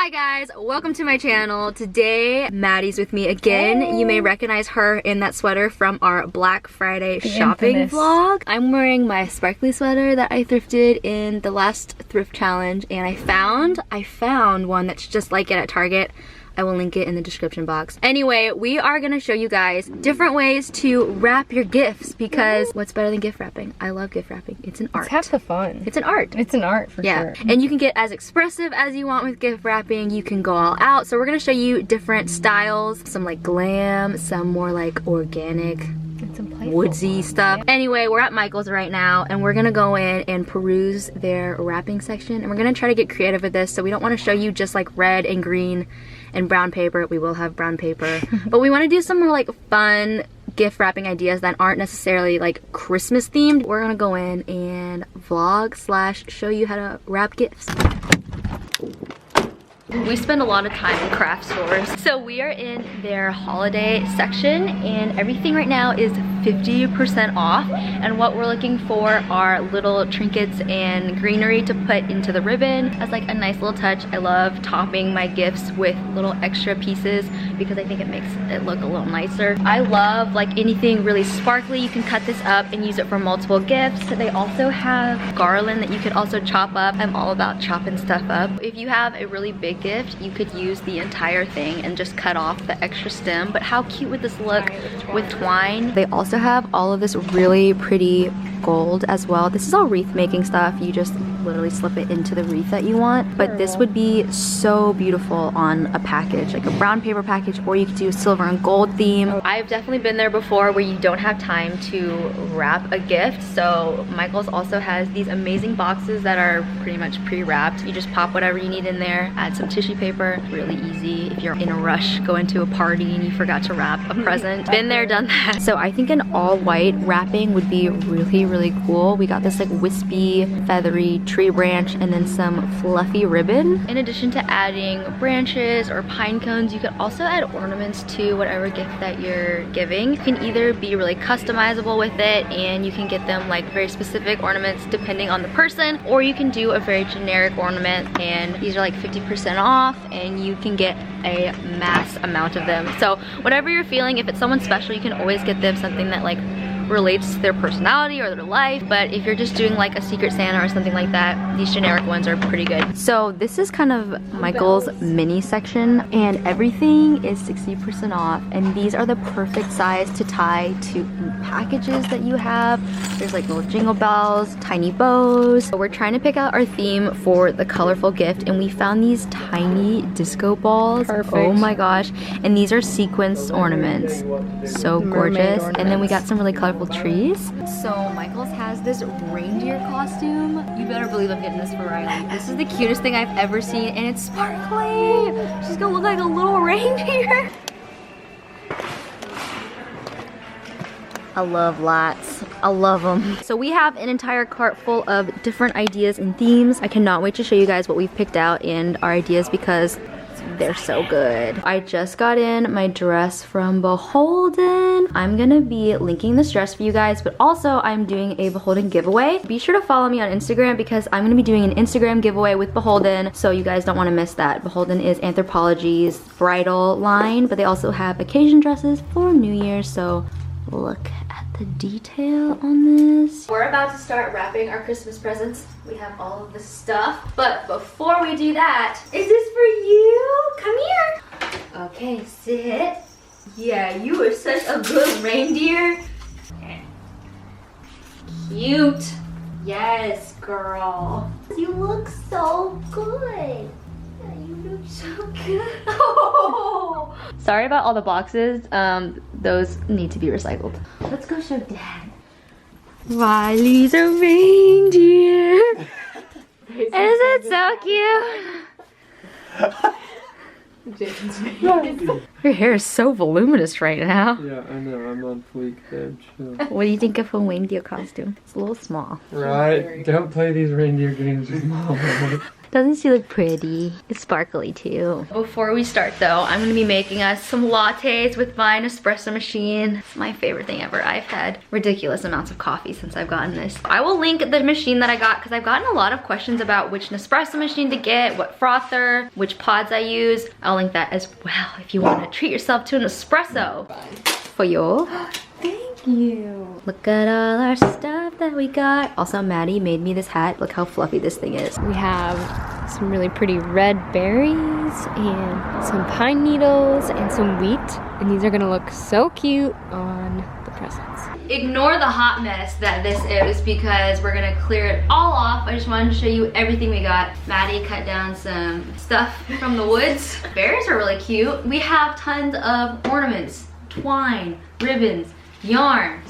Hi guys, welcome to my channel. Today, Maddie's with me again. Hey. You may recognize her in that sweater from our Black Friday shopping vlog. I'm wearing my sparkly sweater that I thrifted in the last thrift challenge, and I found one that's just like it at Target. I will link it in the description box. Anyway, we are gonna show you guys different ways to wrap your gifts because what's better than gift wrapping? I love gift wrapping. It's an art. It's half the fun. It's an art. It's an art for sure. And you can get as expressive as you want with gift wrapping. You can go all out. So we're gonna show you different styles. Some like glam, some more like organic, woodsy stuff. Anyway, we're at Michael's right now and we're gonna go in and peruse their wrapping section, and we're gonna try to get creative with this. So we don't want to show you just like red and green and brown paper. We will have brown paper but we want to do some more like fun gift wrapping ideas that aren't necessarily like Christmas themed. We're gonna go in and vlog / show you how to wrap gifts. We spend a lot of time in craft stores. So we are in their holiday section and everything right now is 50% off. And what we're looking for are little trinkets and greenery to put into the ribbon as like a nice little touch. I love topping my gifts with little extra pieces because I think it makes it look a little nicer. I love like anything really sparkly. You can cut this up and use it for multiple gifts. They also have garland that you could also chop up. I'm all about chopping stuff up. If you have a really big gift, you could use the entire thing and just cut off the extra stem. But how cute would this look with twine? They also have all of this really pretty gold as well. This is all wreath making stuff. You just literally slip it into the wreath that you want. But this would be so beautiful on a package, like a brown paper package, or you could do a silver and gold theme. I've definitely been there before where you don't have time to wrap a gift. So Michael's also has these amazing boxes that are pretty much pre-wrapped. You just pop whatever you need in there, add some tissue paper. Really easy if you're in a rush, go into a party and you forgot to wrap a present. Been there, done that. So I think an all white wrapping would be really cool. We got this like wispy, feathery tree branch and then some fluffy ribbon. In addition to adding branches or pine cones, you could also add ornaments to whatever gift that you're giving. You can either be really customizable with it and you can get them like very specific ornaments depending on the person, or you can do a very generic ornament, and these are like 50% off and you can get a mass amount of them. So whatever you're feeling, if it's someone special, you can always get them something that like relates to their personality or their life. But if you're just doing like a Secret Santa or something like that, these generic ones are pretty good. So this is kind of Michael's mini section and everything is 60% off, and these are the perfect size to tie to packages that you have. There's like little jingle bells, tiny bows. So we're trying to pick out our theme for the colorful gift, and we found these tiny disco balls. Perfect. Oh my gosh. And these are sequenced ornaments. So gorgeous. And then we got some really colorful trees. So Michael's has this reindeer costume. You better believe I'm getting this for Riley. This is the cutest thing I've ever seen, and it's sparkly. She's gonna look like a little reindeer. I love lights. I love them. So we have an entire cart full of different ideas and themes. I cannot wait to show you guys what we've picked out and our ideas because they're so good. I just got in my dress from Beholden. I'm gonna be linking this dress for you guys, but also I'm doing a Beholden giveaway. Be sure to follow me on Instagram because I'm gonna be doing an Instagram giveaway with Beholden, so you guys don't wanna miss that. Beholden is Anthropologie's bridal line, but they also have occasion dresses for New Year's, so look at the detail on this. We're about to start wrapping our Christmas presents. We have all of this stuff, but before we do that, is this for you? Come here. Okay, sit. Yeah, you are such a good reindeer. Cute. Yes, girl. You look so good. You look so good. Oh. Sorry about all the boxes. Those need to be recycled. Let's go show Dad. Riley's a reindeer. Isn't it so cute? Your hair is so voluminous right now. Yeah, I know. I'm on fleek, babe. Chill. What do you think of a reindeer costume? It's a little small. Right? Don't play these reindeer games with Mom. Doesn't she look pretty? It's sparkly too. Before we start though, I'm gonna be making us some lattes with my espresso machine. It's my favorite thing ever. I've had ridiculous amounts of coffee since I've gotten this. I will link the machine that I got because I've gotten a lot of questions about which Nespresso machine to get, what frother, which pods I use. I'll link that as well if you want to treat yourself to an espresso. For you. Thank you. Look at all our stuff that we got. Also, Maddie made me this hat. Look how fluffy this thing is. We have some really pretty red berries and some pine needles and some wheat. And these are gonna look so cute on the presents. Ignore the hot mess that this is because we're gonna clear it all off. I just wanted to show you everything we got. Maddie cut down some stuff from the woods. Berries are really cute. We have tons of ornaments, twine, ribbons, yarn,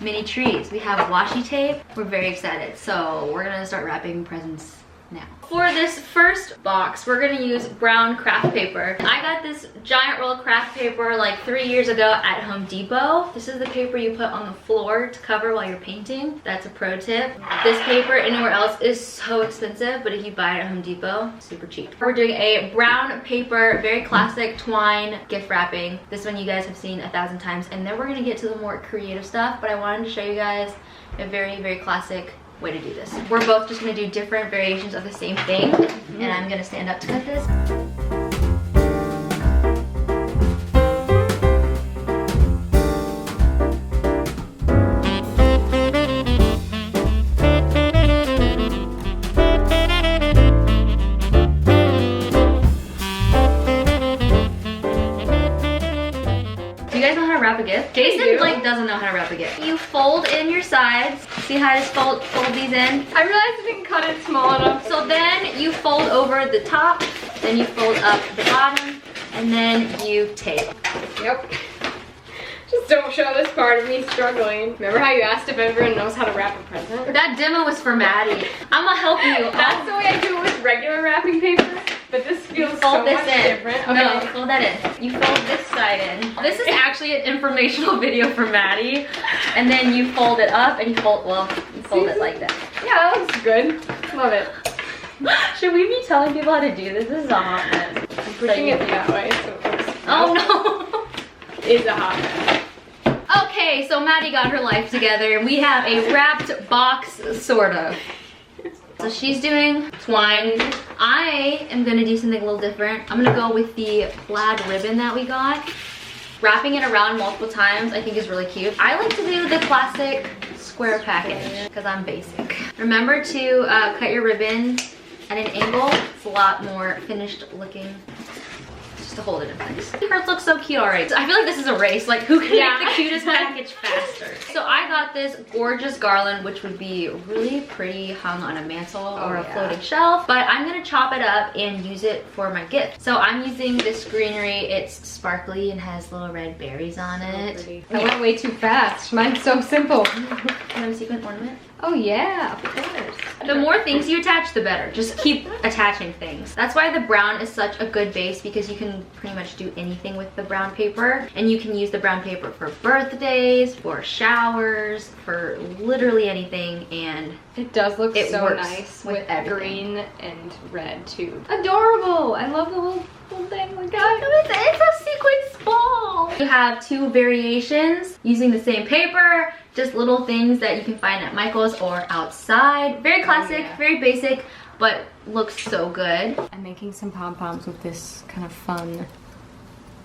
mini trees. We have washi tape. We're very excited. So we're gonna start wrapping presents now. For this first box, we're gonna use brown craft paper. I got this giant roll of craft paper like 3 years ago at Home Depot. This is the paper you put on the floor to cover while you're painting. That's a pro tip. This paper anywhere else is so expensive, but if you buy it at Home Depot, super cheap. We're doing a brown paper, very classic twine gift wrapping. This one you guys have seen 1,000 times, and then we're gonna get to the more creative stuff, but I wanted to show you guys a very, very classic way to do this. We're both just gonna do different variations of the same thing, and I'm gonna stand up to cut this. Do you guys know how to wrap a gift? Jason like doesn't know how to wrap a gift. You fold in your sides. See how I just fold these in? I realized I didn't cut it small enough. So then you fold over the top, then you fold up the bottom, and then you tape. Yep. Just don't show this part of me struggling. Remember how you asked if everyone knows how to wrap a present? That demo was for Maddie. I'm gonna help you. That's the way I do it with regular wrapping paper, but this feels so Fold this much in. different. Okay. No, fold that in. You fold this side in. This is actually an informational video for Maddie. And then you fold it up and you fold it like that. Yeah, that looks good. Love it. Should we be telling people how to do this? This is a hot mess. I'm pushing it that way so it looks. Oh no. It's a hot mess. Okay, so Maddie got her life together. We have a wrapped box, sort of. So she's doing twine. I am gonna do something a little different. I'm gonna go with the plaid ribbon that we got. Wrapping it around multiple times I think is really cute. I like to do the classic square package because I'm basic. Remember to cut your ribbon at an angle. It's a lot more finished looking. To hold it in place. Hers looks so cute already. I feel like this is a race. Like who can make the cutest package faster? So I got this gorgeous garland, which would be really pretty hung on a mantle or a floating shelf. But I'm gonna chop it up and use it for my gift. So I'm using this greenery. It's sparkly and has little red berries on it. Pretty. I went way too fast. Mine's so simple. Can I have a sequin ornament? Oh yeah, of course. The more things you attach, the better. Just keep attaching things. That's why the brown is such a good base because you can pretty much do anything with the brown paper. And you can use the brown paper for birthdays, for showers, for literally anything. And it does look it so works nice with everything. green and red too. Adorable! I love the little thing we got. It's a sequin ball. You have two variations using the same paper. Just little things that you can find at Michael's or outside. Very classic, very basic, but looks so good. I'm making some pom-poms with this kind of fun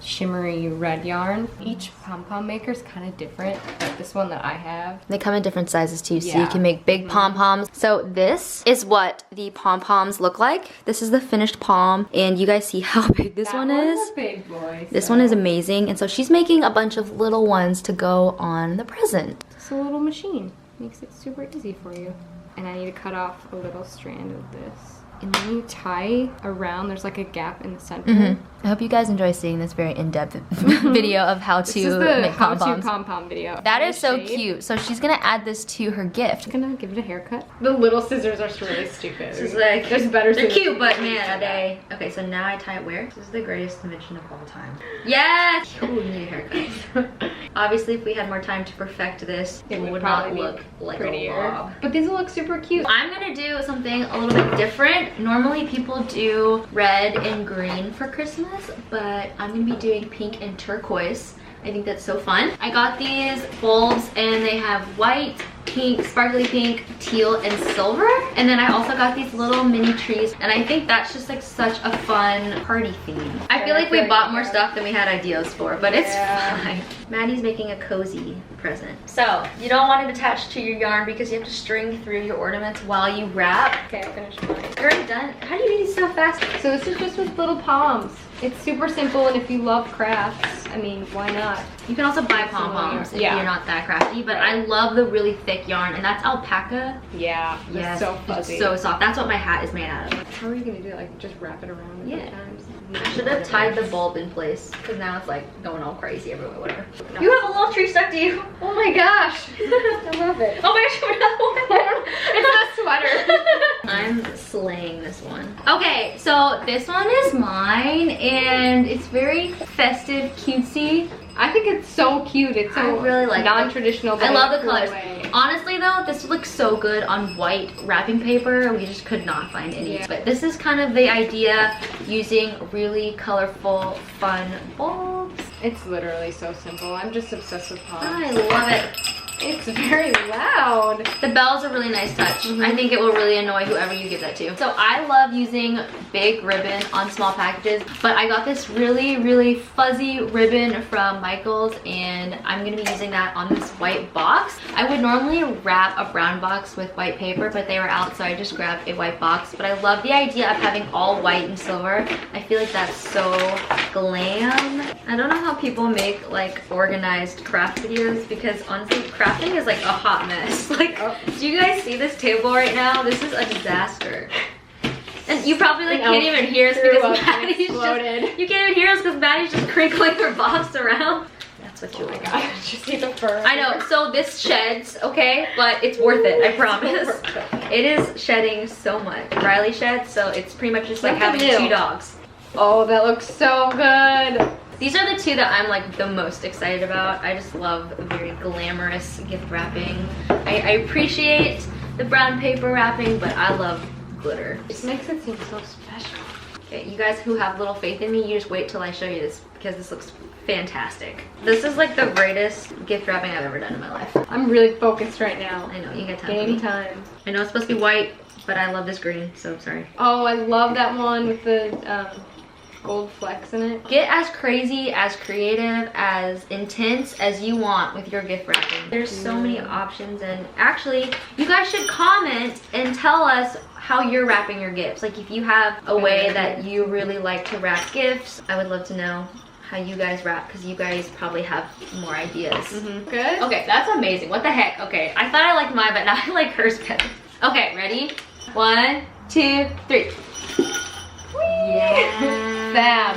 shimmery red yarn. Each pom-pom maker is kind of different. Like this one that I have. They come in different sizes too, so you can make big pom-poms. So this is what the pom-poms look like. This is the finished pom, and you guys see how big this one is. That's a big boy. This one is amazing, and so she's making a bunch of little ones to go on the present. It's a little machine. Makes it super easy for you. And I need to cut off a little strand of this. And then you tie around, there's like a gap in the center. I hope you guys enjoy seeing this very in-depth video of how This to is the make pom-poms. how-to pom-pom video. That is so cute. So she's gonna add this to her gift. I'm gonna give it a haircut. The little scissors are really stupid. This is like, there's better they're scissors. cute, but man, are they. Okay, so now I tie it where? This is the greatest invention of all time. Yes! Ooh, you need a haircut. Obviously, if we had more time to perfect this, it would not look like prettier. a blob. But these will look super cute. I'm gonna do something a little bit different. Normally people do red and green for Christmas, but I'm gonna be doing pink and turquoise. I think that's so fun. I got these bulbs and they have white, pink, sparkly pink, teal, and silver. And then I also got these little mini trees, and I think that's just like such a fun party theme. I feel like we bought more stuff than we had ideas for, but it's fine. Maddie's making a cozy present. So you don't want it attached to your yarn because you have to string through your ornaments while you wrap. Okay, I finished mine. You're already done? How do you do these so fast? So this is just with little palms. It's super simple, and if you love crafts, I mean, why not? You can also buy pom-poms if you're not that crafty, but I love the really thick yarn, and that's alpaca. Yeah, Yes, so fuzzy. it's so soft. That's what my hat is made out of. How are you gonna do it? Like, just wrap it around a few times? I should have tied the bulb in place, because now it's like going all crazy everywhere, whatever. No. You have a little tree stuck to you. Oh my gosh. I love it. Oh my gosh, another one. It's a sweater. I'm slaying this one. Okay, so this one is mine, and it's very festive, cutesy. I think it's so cute. It's so I really like non-traditional. I love the cool colors. way. Honestly though, this looks so good on white wrapping paper. We just could not find any. Yeah. But this is kind of the idea, using really colorful, fun bulbs. It's literally so simple. I'm just obsessed with palms. I love it. It's very loud. The bell's a really nice touch. I think it will really annoy whoever you give that to. So I love using big ribbon on small packages, but I got this really, really fuzzy ribbon from Michael's, and I'm gonna be using that on this white box. I would normally wrap a brown box with white paper, but they were out, so I just grabbed a white box. But I love the idea of having all white and silver. I feel like that's so glam. I don't know how people make like organized craft videos, because honestly, crafting is like a hot mess. Like, do you guys see this table right now? This is a disaster. And you probably like can't even hear us because Maddie's just, you can't even hear us because Maddie's just crinkling her box around. That's what you like. I just need the fur. I know, so this sheds, okay, but it's worth it, I promise. It is shedding so much. Riley sheds, so it's pretty much just like having two dogs. Oh, that looks so good. These are the two that I'm like the most excited about. I just love very glamorous gift wrapping. I appreciate the brown paper wrapping, but I love glitter. It makes it seem so special. Okay, you guys who have little faith in me, you just wait till I show you this, because this looks fantastic. This is like the greatest gift wrapping I've ever done in my life. I'm really focused right now. I know, you got time. Game time. I know it's supposed to be white, but I love this green, so sorry. Oh, I love that one with the gold flecks in it. Get as crazy, as creative, as intense as you want with your gift wrapping. There's so many options, and actually, you guys should comment and tell us how you're wrapping your gifts. Like if you have a way that you really like to wrap gifts, I would love to know how you guys wrap, because you guys probably have more ideas. Good? Okay, that's amazing. What the heck? Okay, I thought I liked mine, but now I like hers better. Okay, ready? 1, 2, 3. Yes. Fab.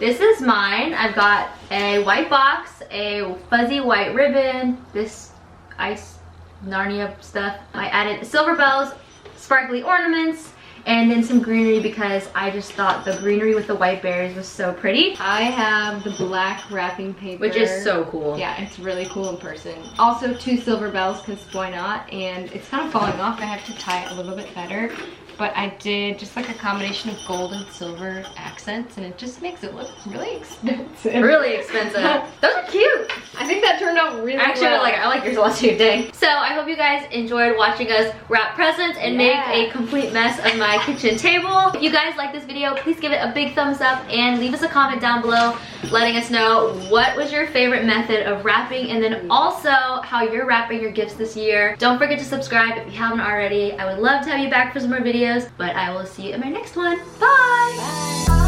This is mine. I've got a white box, a fuzzy white ribbon, this ice Narnia stuff. I added silver bells, sparkly ornaments, and then some greenery because I just thought the greenery with the white berries was so pretty. I have the black wrapping paper. Which is so cool. Yeah, it's really cool in person. Also 2 silver bells, because why not? And it's kind of falling off. I have to tie it a little bit better. But I did just like a combination of gold and silver accents, and it just makes it look really expensive. Really expensive. Those are cute. I think that turned out really Actually, well. I like yours a lot too, dang. So I hope you guys enjoyed watching us wrap presents and make a complete mess of my kitchen table. If you guys like this video, please give it a big thumbs up and leave us a comment down below letting us know what was your favorite method of wrapping, and then also how you're wrapping your gifts this year. Don't forget to subscribe if you haven't already. I would love to have you back for some more videos, but I will see you in my next one. Bye!